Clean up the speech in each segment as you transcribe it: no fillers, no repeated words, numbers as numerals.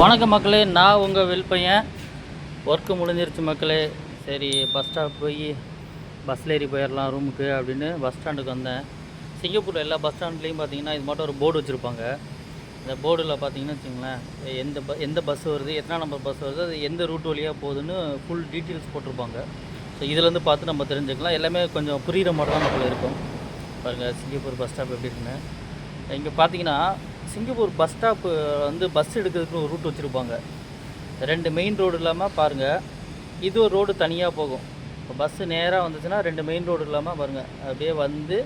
வணக்கம் மக்களே, நான் உங்கள் வெல்பையன். ஒர்க்கு முடிஞ்சிருச்சு மக்களே. சரி, பஸ் ஸ்டாப் போய் பஸ்ஸில் ஏறி போயிடலாம் ரூமுக்கு அப்படின்னு பஸ் ஸ்டாண்டுக்கு வந்தேன். சிங்கப்பூரில் எல்லா பஸ் ஸ்டாண்ட்லேயும் பார்த்தீங்கன்னா இது மட்டும் ஒரு போர்டு வச்சுருப்பாங்க. இந்த போர்டில் பார்த்தீங்கன்னு வச்சுங்களேன், எந்த பஸ் வருது, எத்தனை நம்பர் பஸ் வருது, அது எந்த ரூட் வழியாக போகுதுன்னு ஃபுல் டீட்டெயில்ஸ் போட்டிருப்பாங்க. ஸோ இதுலேருந்து பார்த்து நம்ம தெரிஞ்சுக்கலாம். எல்லாமே கொஞ்சம் புரிகிற மாதிரி தான் மக்கள் இருக்கும். பாருங்கள் சிங்கப்பூர் பஸ் ஸ்டாப் எப்படி இருக்குன்னு. இங்கே பார்த்தீங்கன்னா சிங்கப்பூர் பஸ் ஸ்டாப்பு வந்து பஸ் எடுக்கிறதுக்கு ஒரு ரூட் வச்சுருப்பாங்க. 2 மெயின் ரோடு இல்லாமல் பாருங்கள், இது ஒரு ரோடு தனியாக போகும். இப்போ பஸ்ஸு நேராக வந்துச்சுன்னா 2 மெயின் ரோடு இல்லாமல் பாருங்கள், அப்படியே வந்து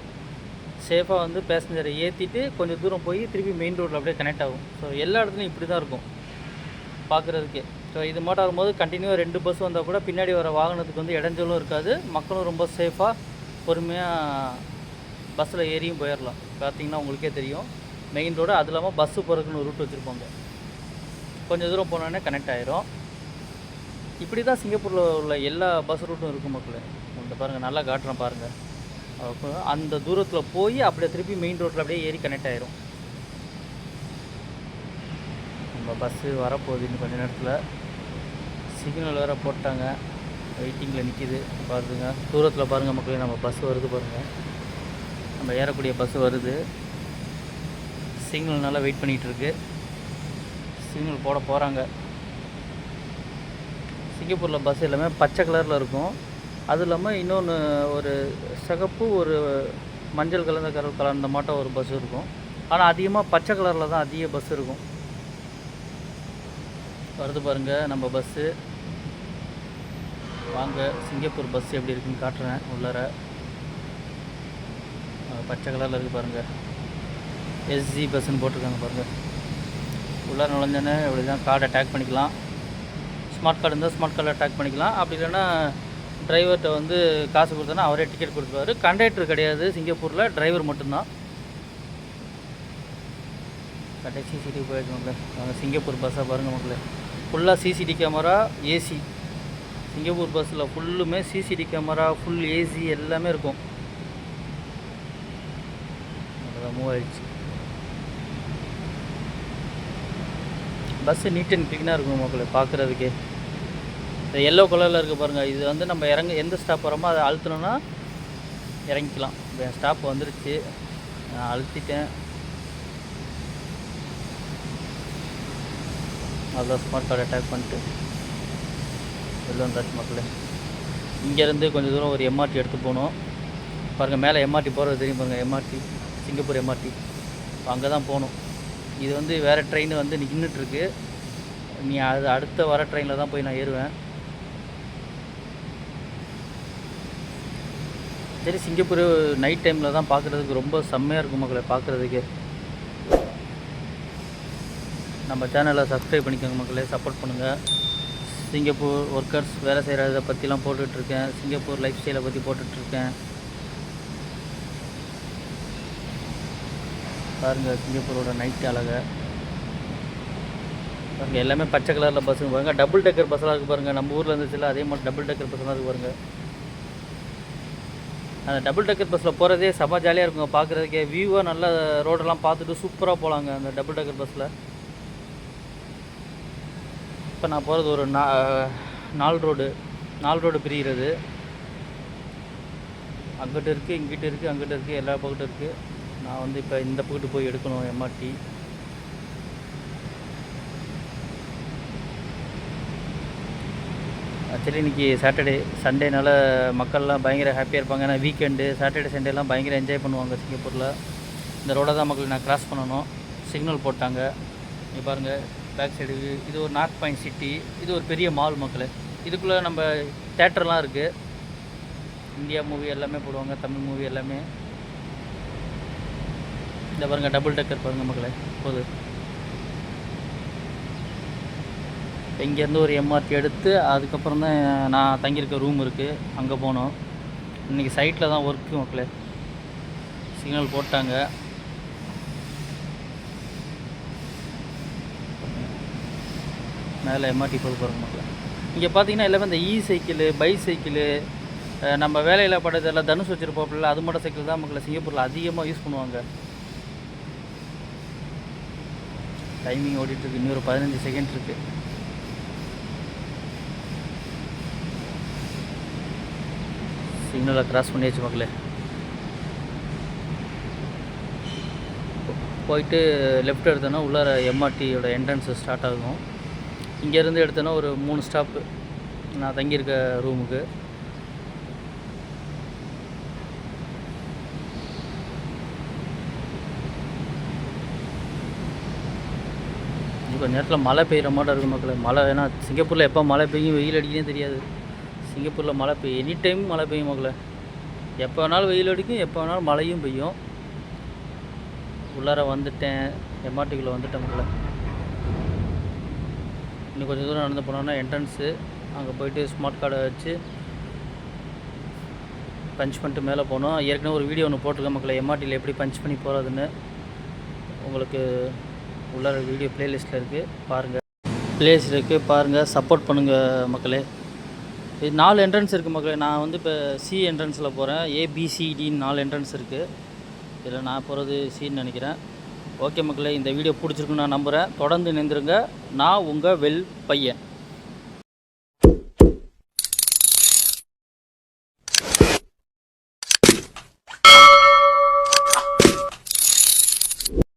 சேஃபாக வந்து பேசஞ்சரை ஏற்றிட்டு கொஞ்சம் தூரம் போய் திருப்பி மெயின் ரோட்டில் அப்படியே கனெக்ட் ஆகும். ஸோ எல்லா இடத்துலையும் இப்படி தான் இருக்கும் பார்க்குறதுக்கே. ஸோ இது மட்டும் ஆகும்போது கண்டினியூவாக 2 பஸ் வந்தால் கூட பின்னாடி வர வாகனத்துக்கு வந்து இடைஞ்சலும் இருக்காது. மக்களும் ரொம்ப சேஃபாக பொறுமையாக பஸ்ஸில் ஏறியும் போயிடலாம். பார்த்திங்கன்னா உங்களுக்கே தெரியும், மெயின் ரோடு அது இல்லாமல் பஸ்ஸு போகிறதுக்குன்னு ஒரு ரூட் வச்சுருப்பாங்க. கொஞ்சம் தூரம் போனோடனே கனெக்ட் ஆகிரும். இப்படி தான் சிங்கப்பூரில் உள்ள எல்லா பஸ் ரூட்டும் இருக்கும் மக்களே. இந்த பாருங்கள், நல்லா காட்டுறேன் பாருங்கள். அந்த தூரத்தில் போய் அப்படியே திருப்பி மெயின் ரோட்டில் அப்படியே ஏறி கனெக்ட் ஆகிரும். நம்ம பஸ்ஸு வரப்போகுது இன்னும் கொஞ்சம் நேரத்தில். சிக்னல் வேறு போட்டாங்க, வெயிட்டிங்கில் நிற்கிது. பாருங்க தூரத்தில் பாருங்கள் மக்களே, நம்ம பஸ் வருது பாருங்கள். நம்ம ஏறக்கூடிய பஸ்ஸு வருது. சிக்னல் நல்லா வெயிட் பண்ணிகிட்ருக்கு. சிக்னல் போட போகிறாங்க. சிங்கப்பூரில் பஸ் எல்லாமே பச்சை கலரில் இருக்கும். அது இல்லாமல் இன்னொன்று ஒரு சிகப்பு, ஒரு மஞ்சள் கலந்த மாட்டம் ஒரு பஸ் இருக்கும். ஆனால் அதிகமாக பச்சை கலரில் தான் அதிக பஸ் இருக்கும். வருது பாருங்கள் நம்ம பஸ்ஸு. வாங்க சிங்கப்பூர் பஸ் எப்படி இருக்குன்னு காட்டுறேன். உள்ளார பச்சை கலரில் இருக்குது பாருங்கள், எஸ்ஜி பஸ்ஸுன்னு போட்டிருக்காங்க பாருங்கள். உள்ளார நுழைஞ்சோன்னே இப்படி தான் கார்டை டேக் பண்ணிக்கலாம். ஸ்மார்ட் கார்டு இருந்தால் ஸ்மார்ட் கார்டில் டேக் பண்ணிக்கலாம். அப்படி இல்லைன்னா டிரைவர்கிட்ட வந்து காசு கொடுத்தோன்னா அவரே டிக்கெட் கொடுத்துருவாரு. கண்டக்டர் கிடையாது சிங்கப்பூரில், டிரைவர் மட்டும்தான். கரெக்டாக சிசிடிவி போயிருக்கோம்ல. நாங்கள் சிங்கப்பூர் பஸ்ஸாக பாருங்கள் மக்களே, ஃபுல்லாக சிசிடி கேமரா, ஏசி. சிங்கப்பூர் பஸ்ஸில் ஃபுல்லுமே சிசிடி கேமரா, ஃபுல் ஏசி எல்லாமே இருக்கும். அதான் மூவ் ஆகிடுச்சு. பஸ்ஸு நீட் அண்ட் க்ளீனாக இருக்கும் மக்களே பார்க்குறதுக்கே. இந்த எல்லோ கலரில் இருக்குது பாருங்கள், இது வந்து நம்ம எந்த ஸ்டாப் வரோமோ அதை அழுத்தினோன்னா இறங்கிக்கலாம். இப்போ என் ஸ்டாப் வந்துருச்சு, நான் அழுத்திட்டேன். அதான் ஸ்மார்ட் கார்டை டேக் பண்ணிட்டு வெளில வந்தாச்சு மக்களே. இங்கேருந்து கொஞ்சம் தூரம் ஒரு எம்ஆர்டி எடுத்து போகணும். பாருங்கள் மேலே எம்ஆர்டி போகிறது தெரியும் பாருங்கள், எம்ஆர்டி சிங்கப்பூர் எம்ஆர்டி. அங்கே தான் போகணும். இது வந்து வேறு ட்ரெயின் வந்து நின்றுட்டுருக்கு. அது அடுத்த வர ட்ரெயினில் தான் போய் நான் ஏறுவேன். சரி, சிங்கப்பூர் நைட் டைமில் தான் பார்க்குறதுக்கு ரொம்ப செம்மையாக இருக்கும் மக்களை பார்க்குறதுக்கே. நம்ம சேனலை சப்ஸ்கிரைப் பண்ணிக்கோங்க மக்களே, சப்போர்ட் பண்ணுங்கள். சிங்கப்பூர் ஒர்க்கர்ஸ் வேலை செய்கிறத பற்றிலாம் போட்டுட்ருக்கேன். சிங்கப்பூர் லைஃப் ஸ்டைலை பற்றி போட்டுட்ருக்கேன். பாருங்கள் சிங்கப்பூரோட நைட் அழகை பாருங்கள். எல்லாமே பச்சை கலரில் பஸ்ஸுங்க பாருங்கள். டபுள் டெக்கர் பஸ்ஸெலாம் இருக்குது பாருங்கள். நம்ம ஊரில் இருந்துச்சுல அதே மாதிரி டபுள் டெக்கர் பஸ்ஸெலாம் இருக்குது பாருங்கள். அந்த டபுள் டெக்கர் பஸ்ஸில் போகிறதே செம்ம ஜாலியாக இருக்குங்க பார்க்குறதுக்கே. வியூவாக நல்ல ரோடெல்லாம் பார்த்துட்டு சூப்பராக போகலாங்க அந்த டபுள் டெக்கர் பஸ்ஸில். இப்போ நான் போகிறது ஒரு 4 ரோடு பிரிகிறது. அங்கிட்டு இருக்குது, இங்கிட்டு இருக்குது, அங்கிட்டு இருக்குது, எல்லா பக்கட்டும் இருக்குது. நான் வந்து இப்போ இந்த பக்கத்து போய் எடுக்கணும் எம்ஆர்டி. ஆக்சுவலி இன்றைக்கி சாட்டர்டே, சண்டேனால மக்கள்லாம் பயங்கர ஹாப்பியாக இருப்பாங்க. ஏன்னா வீக்கெண்டு சாட்டர்டே சண்டேலாம் பயங்கர என்ஜாய் பண்ணுவாங்க சிங்கப்பூரில். இந்த ரோடை தான் மக்கள் நான் கிராஸ் பண்ணணும். சிக்னல் போட்டாங்க. இங்கே பாருங்கள் பேக் சைடு. இது ஒரு நார்த் பாயிண்ட் சிட்டி. இது ஒரு பெரிய மால் மக்களே. இதுக்குள்ளே நம்ம தேட்டர்லாம் இருக்குது. இந்தியா மூவி எல்லாமே போடுவாங்க, தமிழ் மூவி எல்லாமே. இந்த பாருங்கள் டபுள் டெக்கர் பாருங்கள் மக்களே போகுது. இங்கேருந்து ஒரு எம்ஆர்டி எடுத்து அதுக்கப்புறம் தான் நான் தங்கியிருக்க ரூம் இருக்குது, அங்கே போனோம். இன்றைக்கி சைட்டில் தான் ஒர்க்கு மக்களே. சிக்னல் போட்டாங்க. மேலே எம்ஆர்டி போது பாருங்கள் மக்களே. இங்கே பார்த்தீங்கன்னா எல்லாமே இந்த சைக்கிளு, பைசைக்கிளு, நம்ம வேலையில் படுறதெல்லாம் தனுஷ் வச்சுருப்போம்ல, அது மட்டும் சைக்கிள் தான் மக்களை சிங்கப்பூரில் அதிகமாக யூஸ் பண்ணுவாங்க. டைமிங் ஓடிட்டுருக்கு, இன்னொரு 15 செகண்ட் இருக்குது. சிக்னலை கிராஸ் பண்ணியாச்சு மக்களே. போயிட்டு லெஃப்ட் எடுத்தோன்னா உள்ளார எம்ஆர்டியோட என்ட்ரன்ஸு ஸ்டார்ட் ஆகும். இங்கேருந்து எடுத்தோன்னா ஒரு 3 ஸ்டாப்பு நான் தங்கியிருக்க ரூமுக்கு. கொஞ்சம் நேரத்தில் மழை பெய்கிற மாதிரி இருக்கும் மக்களே. மழை ஏன்னா சிங்கப்பூரில் எப்போ மழை பெய்யும் வெயில் அடிக்குன்னே தெரியாது. சிங்கப்பூரில் மழை பெய்யும், எனி டைம் மழை பெய்யும் மக்களே. எப்போ வேணாலும் வெயில் அடிக்கும், எப்போ வேணாலும் மழையும் பெய்யும். உள்ளார வந்துட்டேன், எம்ஆர்டிக்குள்ளே வந்துட்டேன் மக்களே. இன்னும் கொஞ்சம் தூரம் நடந்து போனோன்னா என்ட்ரன்ஸு, அங்கே போயிட்டு ஸ்மார்ட் கார்டை வச்சு பஞ்ச் பண்ணிட்டு மேலே போனோம். ஏற்கனவே ஒரு வீடியோ ஒன்று போட்டிருக்கேன் மக்களே, எம்ஆர்டியில் எப்படி பஞ்ச் பண்ணி போகிறதுன்னு. உங்களுக்கு உள்ளார வீடியோ ப்ளேலிஸ்ட்டில் இருக்குது, பாருங்கள். ப்ளேஸ் இருக்குது பாருங்கள், சப்போர்ட் பண்ணுங்கள் மக்களே. இது 4 என்ட்ரன்ஸ் இருக்குது மக்களே. நான் வந்து இப்போ சி என்ட்ரன்ஸில் போகிறேன். ஏபிசிடின்னு 4 என்ட்ரன்ஸ் இருக்குது. இதில் நான் போகிறது சின்னு நினைக்கிறேன். ஓகே மக்களே, இந்த வீடியோ பிடிச்சிருக்குன்னு நான் நம்புகிறேன். தொடர்ந்து நின்றுருங்க. நான் உங்கள் வெல் பையன்.